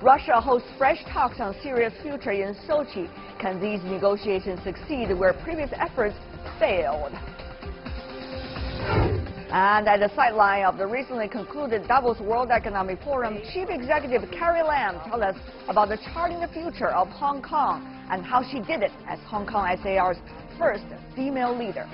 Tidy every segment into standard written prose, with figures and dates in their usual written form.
Russia hosts fresh talks on Syria's future in Sochi. Can these negotiations succeed where previous efforts failed? And at the sideline of the recently concluded Davos World Economic Forum, Chief Executive Carrie Lam tells us about the charting the future of Hong Kong and how she did it as Hong Kong SAR's first female leader.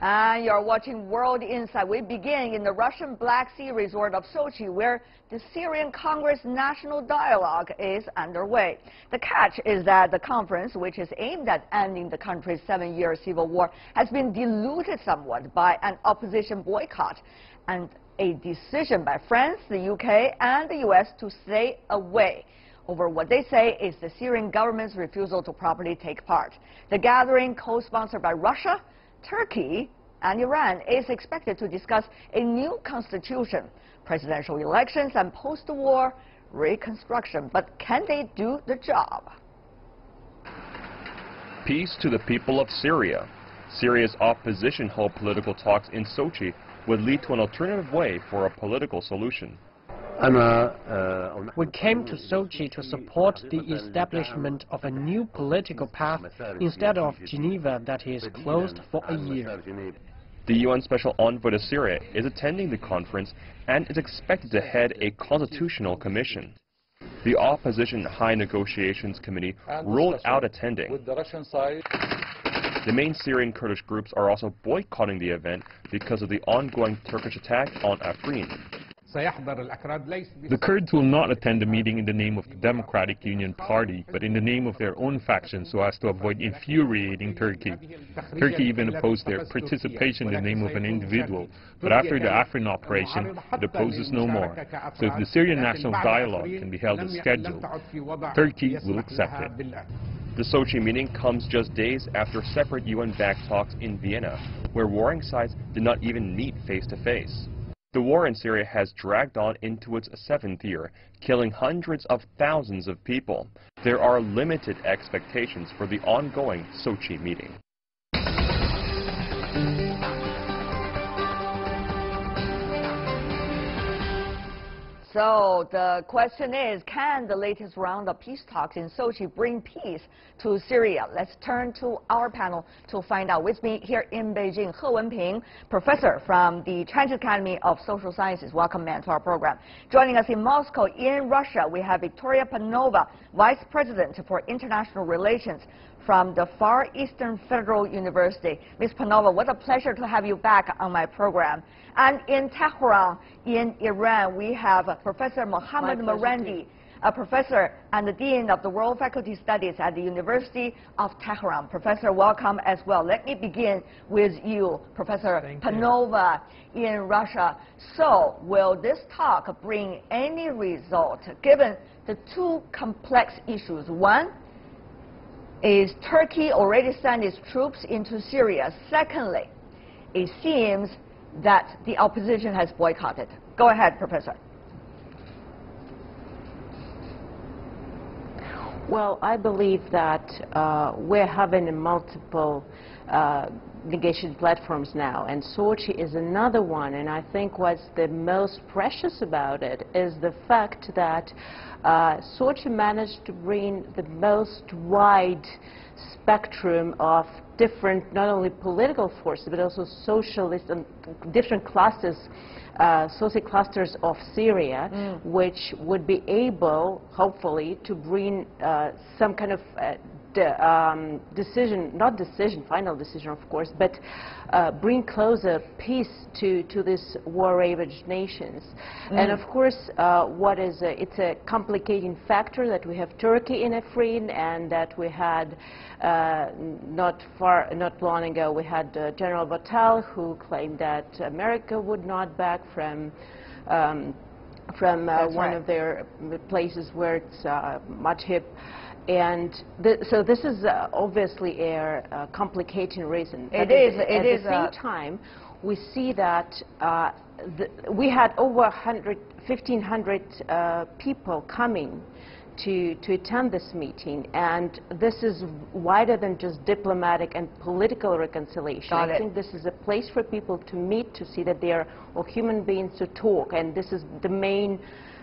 And you're watching World Insight. We begin in the Russian Black Sea resort of Sochi, where the Syrian Congress National Dialogue is underway. The catch is that the conference, which is aimed at ending the country's 7-year civil war, has been diluted somewhat by an opposition boycott and a decision by France, the UK, and the US to stay away over what they say is the Syrian government's refusal to properly take part. The gathering, co-sponsored by Russia, Turkey and Iran, is expected to discuss a new constitution, presidential elections, and post-war reconstruction. But can they do the job? Peace to the people of Syria. Syria's opposition hoped political talks in Sochi would lead to an alternative way for a political solution. We came to Sochi to support the establishment of a new political path instead of Geneva that is closed for a year. The UN Special Envoy to Syria is attending the conference and is expected to head a constitutional commission. The Opposition High Negotiations Committee ruled out attending. The main Syrian Kurdish groups are also boycotting the event because of the ongoing Turkish attack on Afrin. The Kurds will not attend the meeting in the name of the Democratic Union Party, but in the name of their own faction so as to avoid infuriating Turkey. Turkey even opposed their participation in the name of an individual, but after the Afrin operation, it opposes no more. So if the Syrian National Dialogue can be held as scheduled, Turkey will accept it. The Sochi meeting comes just days after separate UN-backed talks in Vienna, where warring sides did not even meet face-to-face. The war in Syria has dragged on into its 7th year, killing hundreds of thousands of people. There are limited expectations for the ongoing Sochi meeting. So the question is, can the latest round of peace talks in Sochi bring peace to Syria? Let's turn to our panel to find out. With me here in Beijing, He Wenping, professor from the Chinese Academy of Social Sciences. Welcome, ma'am, to our program. Joining us in Moscow, in Russia, we have Victoria Panova, Vice President for International Relations from the Far Eastern Federal University. Ms. Panova, what a pleasure to have you back on my program. And in Tehran, in Iran, we have Professor Mohammad Marandi, a professor and the Dean of the World Faculty Studies at the University of Tehran. Professor, welcome as well. Let me begin with you, Professor Panova, in Russia. So, will this talk bring any result, given the two complex issues? One, is Turkey already sent its troops into Syria? Secondly, it seems that the opposition has boycotted. Go ahead, Professor. Well, I believe that we're having multiple negotiation platforms now, and Sochi is another one. And I think what's the most precious about it is the fact that Sochi managed to bring the most wide spectrum of different, not only political forces, but also socialist and different clusters, social clusters of Syria, which would be able, hopefully, to bring some kind of final decision, of course, but bring closer peace to these war-ravaged nations. And of course, it's a complicating factor that we have Turkey in Afrin, and that we had not long ago, we had General Batal, who claimed that America would not back from one of their places where it's much hip. And so this is obviously a complicating reason. At the same time, we see that we had over 1,500 people coming to attend this meeting, and this is wider than just diplomatic and political reconciliation. I think this is a place for people to meet, to see that they are all human beings, to talk, and this is the main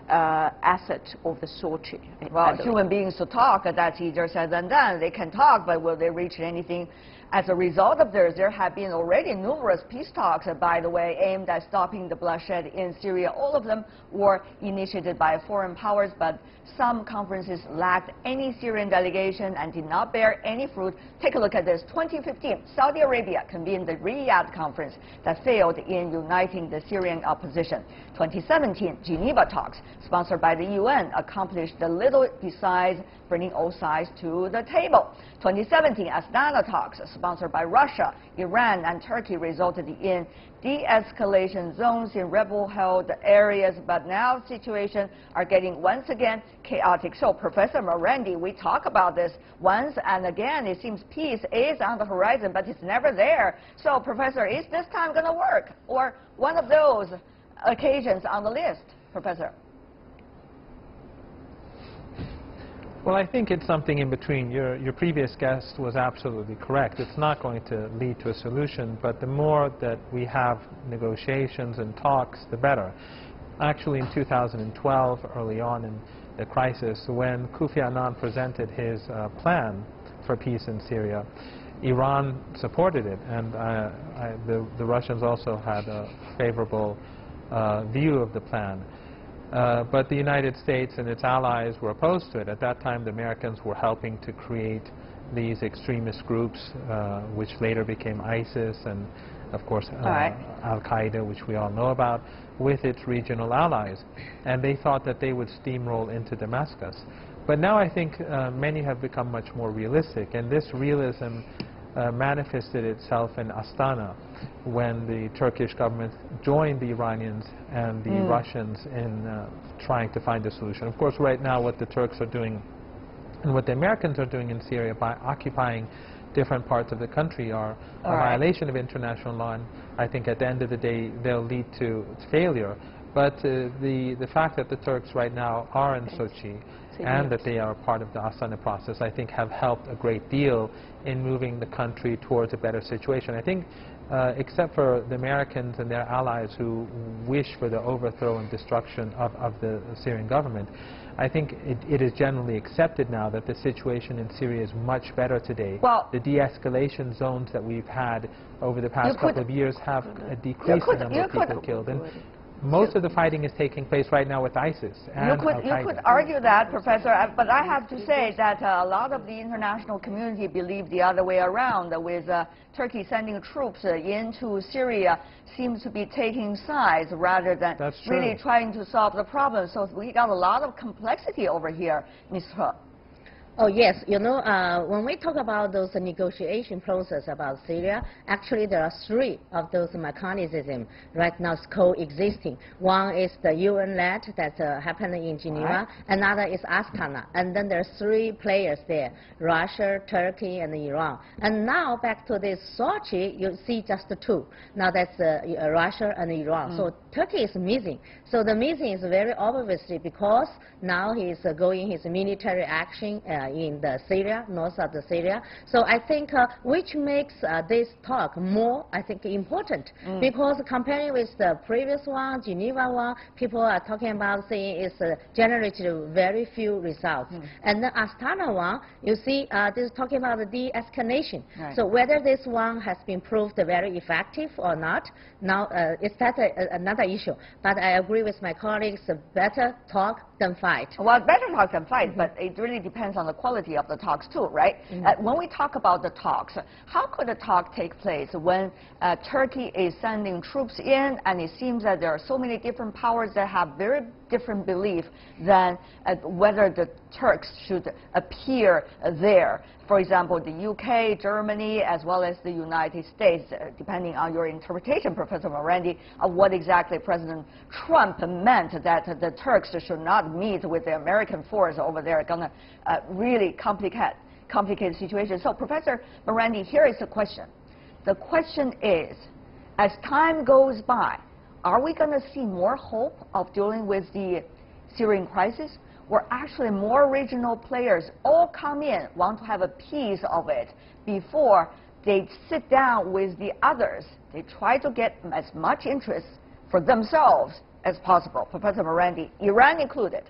asset of the Sochi. Well, human beings to talk, that's easier said than done. They can talk, but will they reach anything? As a result of this, there have been already numerous peace talks, by the way, aimed at stopping the bloodshed in Syria. All of them were initiated by foreign powers, but some conferences lacked any Syrian delegation and did not bear any fruit. Take a look at this. 2015, Saudi Arabia convened the Riyadh conference that failed in uniting the Syrian opposition. 2017, Geneva talks, sponsored by the UN, accomplished little besides bringing all sides to the table. 2017, Astana talks, sponsored by Russia, Iran, and Turkey, resulted in de-escalation zones in rebel-held areas, but now situations are getting once again chaotic. So, Professor Morandi, we talk about this once and again. It seems peace is on the horizon, but it's never there. So, Professor, is this time going to work, or one of those occasions on the list, Professor? Well, I think it's something in between. Your previous guest was absolutely correct. It's not going to lead to a solution, but the more that we have negotiations and talks, the better. Actually, in 2012, early on in the crisis, when Kofi Annan presented his plan for peace in Syria, Iran supported it, and the Russians also had a favorable view of the plan. But the United States and its allies were opposed to it. At that time, the Americans were helping to create these extremist groups, which later became ISIS and, of course, Al-Qaeda, which we all know about, with its regional allies. And they thought that they would steamroll into Damascus. But now I think many have become much more realistic, and this realism manifested itself in Astana when the Turkish government joined the Iranians and the Russians in trying to find a solution. Of course, right now what the Turks are doing and what the Americans are doing in Syria by occupying different parts of the country are a violation of international law, and I think at the end of the day they'll lead to failure. But the fact that the Turks right now are in Sochi and that they are part of the Astana process, I think have helped a great deal in moving the country towards a better situation. I think except for the Americans and their allies who wish for the overthrow and destruction of the Syrian government, I think it is generally accepted now that the situation in Syria is much better today. Well, the de-escalation zones that we've had over the past couple of years have decreased the number of people killed. And most of the fighting is taking place right now with ISIS and You could argue that, Professor, but I have to say that a lot of the international community believe the other way around, with Turkey sending troops into Syria seems to be taking sides rather than really trying to solve the problem. So we got a lot of complexity over here, Ms. He. Oh, yes. You know, when we talk about those negotiation process about Syria, actually there are three of those mechanisms right now coexisting. One is the UN-led that's happening in Geneva. Another is Astana. And then there are three players there, Russia, Turkey, and Iran. And now back to this Sochi, you see just two. Now that's Russia and Iran. So Turkey is missing. So the missing is very obviously because now he is going his military action in the Syria, north of the Syria. So I think which makes this talk more, I think, important. Because comparing with the previous one, Geneva one, people are talking about saying it's generated very few results. And the Astana one, you see, this is talking about the de-escalation. So whether this one has been proved very effective or not, now it's another issue. But I agree with my colleagues, better talk than fight. Well, better talk than fight, but it really depends on the quality of the talks too, right? When we talk about the talks, how could a talk take place when Turkey is sending troops in, and it seems that there are so many different powers that have very different belief than whether the Turks should appear there? For example, the UK, Germany, as well as the United States, depending on your interpretation, Professor Morandi, of what exactly President Trump meant that the Turks should not meet with the American force over there, going to really complicate the situation. So, Professor Morandi, here is the question. The question is, as time goes by, are we going to see more hope of dealing with the Syrian crisis? where actually more regional players all come in, want to have a piece of it before they sit down with the others. They try to get as much interest for themselves as possible. Professor Morandi, Iran included.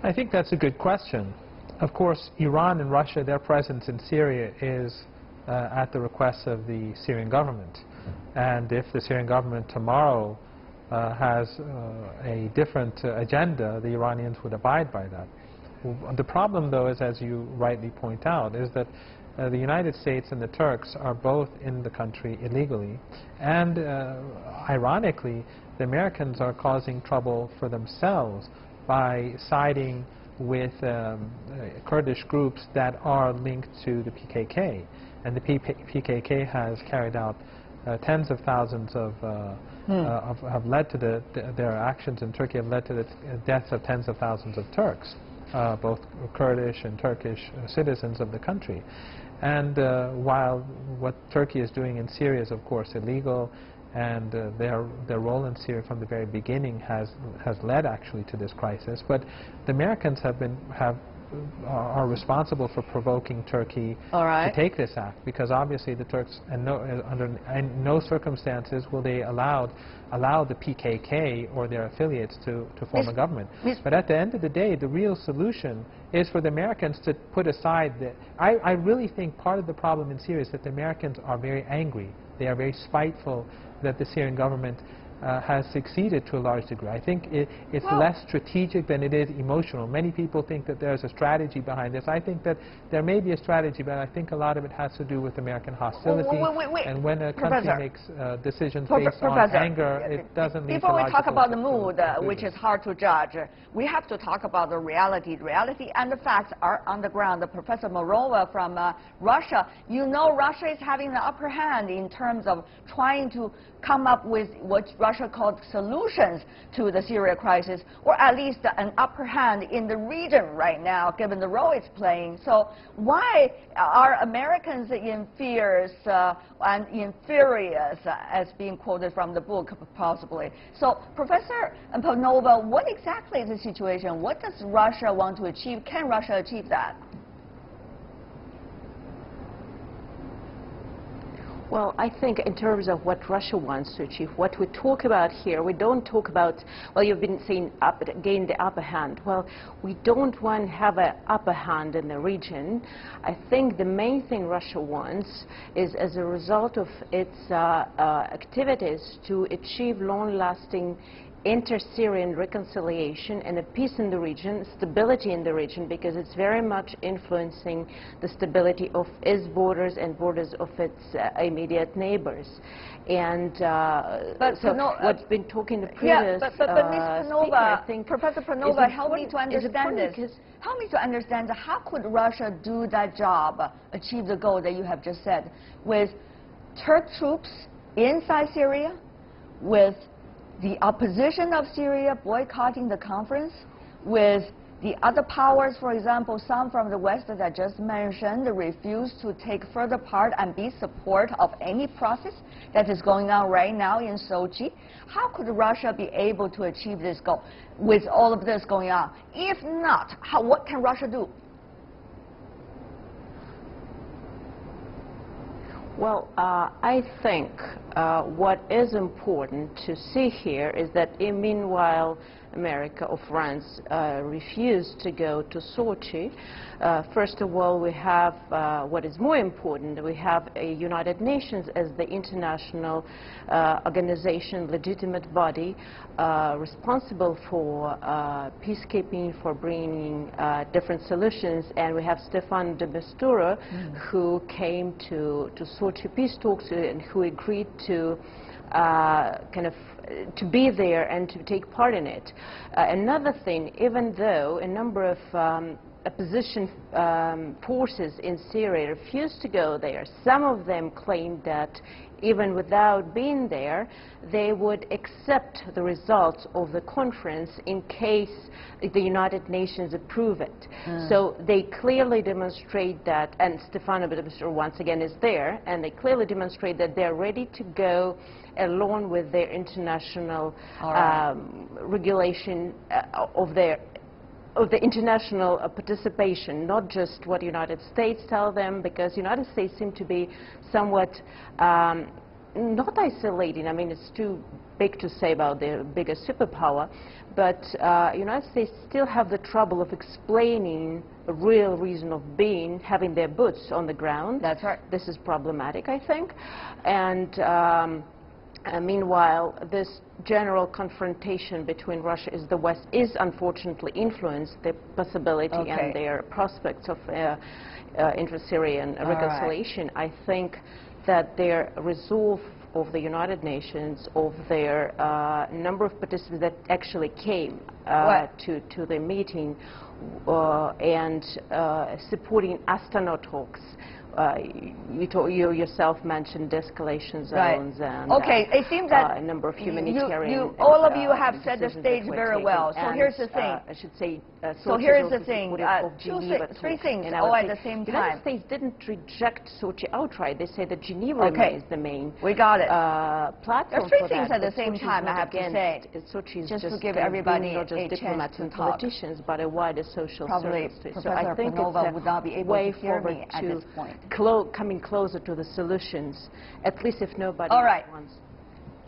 I think that's a good question. Of course, Iran and Russia, their presence in Syria is at the request of the Syrian government. And if the Syrian government tomorrow has a different agenda, the Iranians would abide by that. The problem, though, is, as you rightly point out, is that the United States and the Turks are both in the country illegally. And ironically, the Americans are causing trouble for themselves by siding with Kurdish groups that are linked to the PKK. And the PKK has carried out tens of thousands of, have led to their actions in Turkey have led to the deaths of tens of thousands of Turks, both Kurdish and Turkish citizens of the country. And while what Turkey is doing in Syria is, of course, illegal, and their role in Syria from the very beginning has led actually to this crisis, but the Americans are responsible for provoking Turkey to take this act, because obviously the Turks, under no circumstances will they allow the PKK or their affiliates to form a government. But at the end of the day, the real solution is for the Americans to put aside the... I really think part of the problem in Syria is that the Americans are very angry. They are very spiteful that the Syrian government has succeeded to a large degree. I think it's less strategic than it is emotional. Many people think that there's a strategy behind this. I think that there may be a strategy, but I think a lot of it has to do with American hostility. And when a country makes decisions based on anger, it doesn't lead to Before we talk about the mood, which is hard to judge, we have to talk about the reality. The reality and the facts are on the ground. Professor Morova from Russia, you know Russia is having the upper hand in terms of trying to come up with what Russia called solutions to the Syria crisis, or at least an upper hand in the region right now, given the role it's playing. So why are Americans in fears and inferiors, as being quoted from the book, possibly? So, Professor Panova, what exactly is the situation? What does Russia want to achieve? Can Russia achieve that? Well, I think in terms of what Russia wants to achieve, what we talk about here, we don't talk about, well, you've been saying gain the upper hand. Well, we don't want to have an upper hand in the region. I think the main thing Russia wants is, as a result of its activities, to achieve long-lasting inter-Syrian reconciliation and a peace in the region, stability in the region, because it's very much influencing the stability of its borders and borders of its immediate neighbors. And what's been talking the previous Ms. Panova, I think Professor Panova, help me to understand this. Help me to understand how could Russia do that job, achieve the goal that you have just said, with Turk troops inside Syria, with the opposition of Syria boycotting the conference, with the other powers, for example, some from the West that I just mentioned, refuse to take further part and be support of any process that is going on right now in Sochi. How could Russia be able to achieve this goal with all of this going on? If not, what can Russia do? Well, I think what is important to see here is that meanwhile America or France refused to go to Sochi, first of all, we have what is more important, we have a United Nations as the international organization, legitimate body responsible for peacekeeping, for bringing different solutions, and we have Stefan de Mistura who came to Sochi peace talks and who agreed to to be there and to take part in it. Another thing, even though a number of opposition forces in Syria refused to go there. Some of them claimed that even without being there, they would accept the results of the conference in case the United Nations approve it. So they clearly demonstrate that, and Stefano de Mistura once again is there, and they clearly demonstrate that they're ready to go along with their international regulation of the international participation, not just what the United States tell them, because the United States seem to be somewhat not isolating. I mean, it's too big to say about the biggest superpower, but the United States still have the trouble of explaining a real reason of being, having their boots on the ground. That's right. This is problematic, I think. And meanwhile, this general confrontation between Russia and the West is unfortunately influenced the possibility and their prospects of inter-Syrian reconciliation. I think that their resolve of the United Nations, of their number of participants that actually came to the meeting and supporting Astana talks. You yourself mentioned de-escalation zones and it seems that a number of humanitarian all of you have set the stage very well. So here's the thing. I should say. So here's the thing. Three things all at the same time. The United States didn't reject Sochi outright. They said that Geneva remains the main. We got it. Platform. There's three things at the same time. I have to say. Sochi is just to give everybody not just a diplomats chance and to talk. politicians, but a wider social Probably circle. Professor So I think Panova it's would not be able to hear me at this point. Coming closer to the solutions, at least if nobody wants.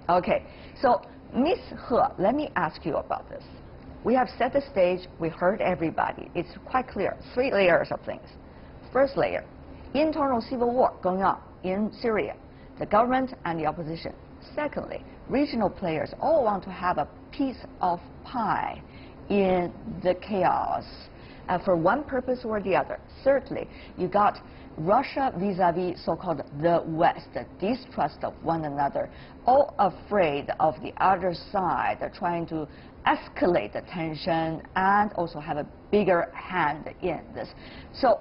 Okay, so Ms. He, let me ask you about this. We have set the stage, we heard everybody. It's quite clear, 3 layers of things. First layer, internal civil war going on in Syria, the government and the opposition. Secondly, regional players all want to have a piece of pie in the chaos for one purpose or the other. Thirdly, you got Russia vis-a-vis so-called the West, the distrust of one another, all afraid of the other side, trying to escalate the tension and also have a bigger hand in this. So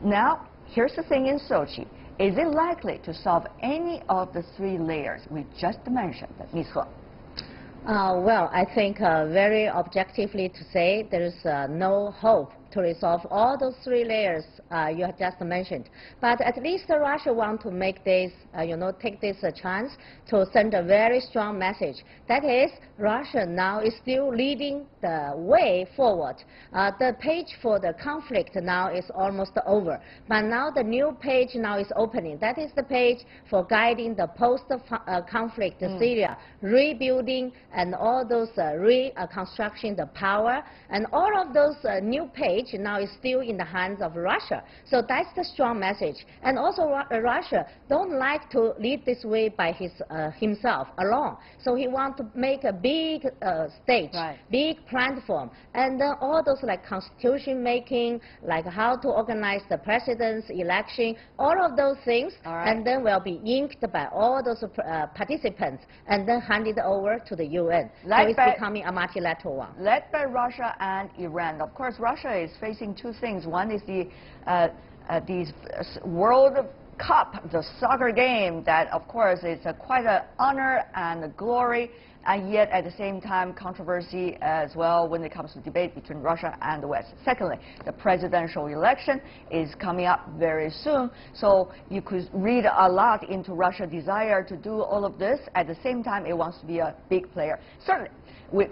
now, here's the thing in Sochi. Is it likely to solve any of the 3 layers we just mentioned, Ms. He? Well, I think very objectively to say there is no hope to resolve all those 3 layers you have just mentioned. But at least Russia want to make this, take this chance to send a very strong message. That is, Russia now is still leading the way forward. The page for the conflict now is almost over. But now the new page now is opening. That is the page for guiding the post-conflict Syria, rebuilding and all those reconstruction the power. And all of those new page now is still in the hands of Russia. So that's the strong message. And also Russia don't like to lead this way by himself alone. So he wants to make a big stage, big platform. And then all those like constitution making, like how to organize the president's election, all of those things, and then will be inked by all those participants and then handed over to the UN. So it's becoming a multilateral one. Led by Russia and Iran. Of course, Russia is facing 2 things. One is the World Cup, the soccer game, that of course is quite an honor and a glory, and yet at the same time controversy as well when it comes to debate between Russia and the West. Secondly, the presidential election is coming up very soon, so you could read a lot into Russia's desire to do all of this. At the same time, it wants to be a big player. Certainly, we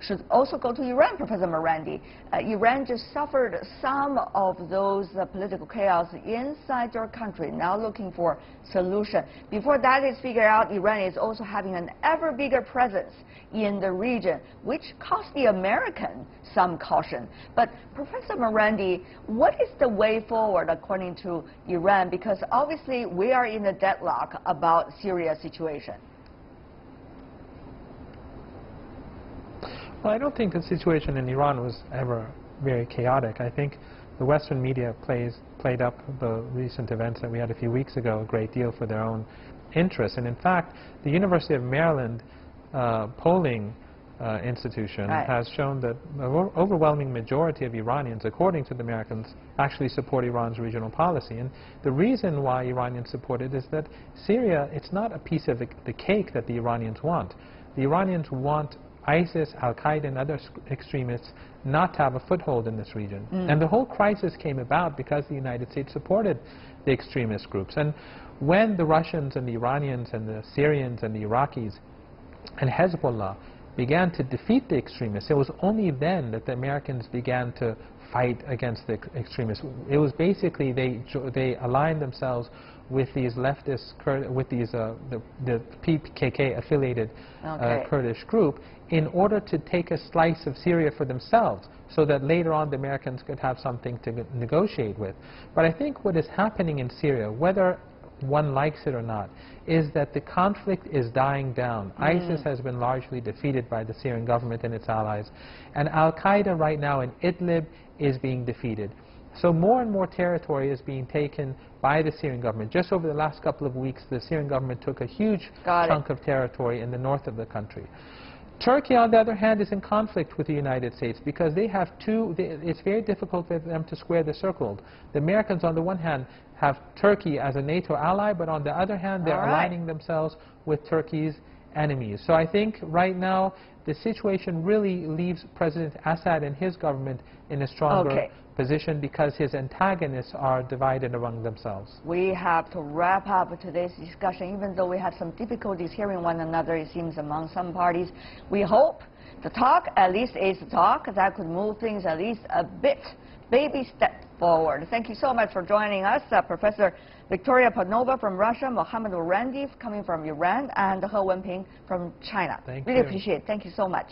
should also go to Iran, Professor Morandi. Iran just suffered some of those political chaos inside your country, now looking for solution. Before that is figured out, Iran is also having an ever bigger presence in the region, which cost the American some caution. But Professor Morandi, what is the way forward according to Iran? Because obviously we are in a deadlock about Syria's situation. Well, I don't think the situation in Iran was ever very chaotic. I think the Western media played up the recent events that we had a few weeks ago a great deal for their own interests. And in fact, the University of Maryland polling institution Right. has shown that an overwhelming majority of Iranians, according to the Americans, actually support Iran's regional policy. And the reason why Iranians support it is that Syria, it's not a piece of the cake that the Iranians want. The Iranians want ISIS, Al-Qaeda, and other extremists not to have a foothold in this region. And the whole crisis came about because the United States supported the extremist groups. And when the Russians and the Iranians and the Syrians and the Iraqis and Hezbollah began to defeat the extremists, it was only then that the Americans began to fight against the extremists. It was basically they aligned themselves with these leftist, with these the PKK-affiliated Kurdish group in order to take a slice of Syria for themselves, so that later on the Americans could have something to negotiate with. But I think what is happening in Syria, whether one likes it or not, is that the conflict is dying down. ISIS has been largely defeated by the Syrian government and its allies, and Al-Qaeda right now in Idlib is being defeated. So more and more territory is being taken by the Syrian government. Just over the last couple of weeks, the Syrian government took a huge chunk of territory in the north of the country. Turkey, on the other hand, is in conflict with the United States because they have it's very difficult for them to square the circle. The Americans, on the one hand, have Turkey as a NATO ally, but on the other hand, they're aligning themselves with Turkey's enemies. So I think right now, the situation really leaves President Assad and his government in a stronger position because his antagonists are divided among themselves. We have to wrap up today's discussion. Even though we have some difficulties hearing one another, it seems, among some parties. We hope the talk at least is a talk that could move things at least a bit, baby step forward. Thank you so much for joining us, Professor Victoria Panova from Russia, Mohammad Orandi coming from Iran, and He Wenping from China. Thank really you. appreciate it. Thank you so much.